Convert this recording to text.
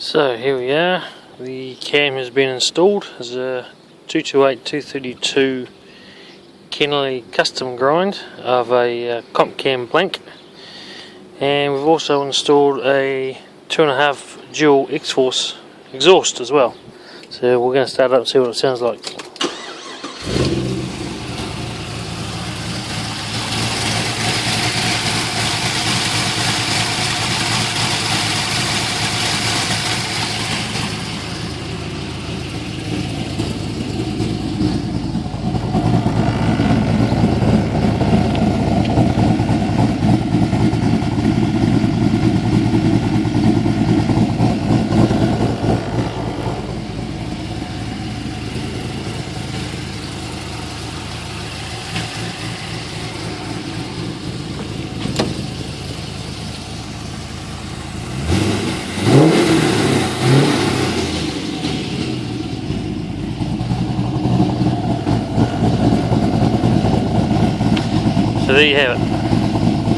So here we are, the cam has been installed as a 228-232 Kennelly custom grind of a comp cam blank, and we've also installed a 2.5 dual X-Force exhaust as well. So we're going to start it up and see what it sounds like. So there you have it.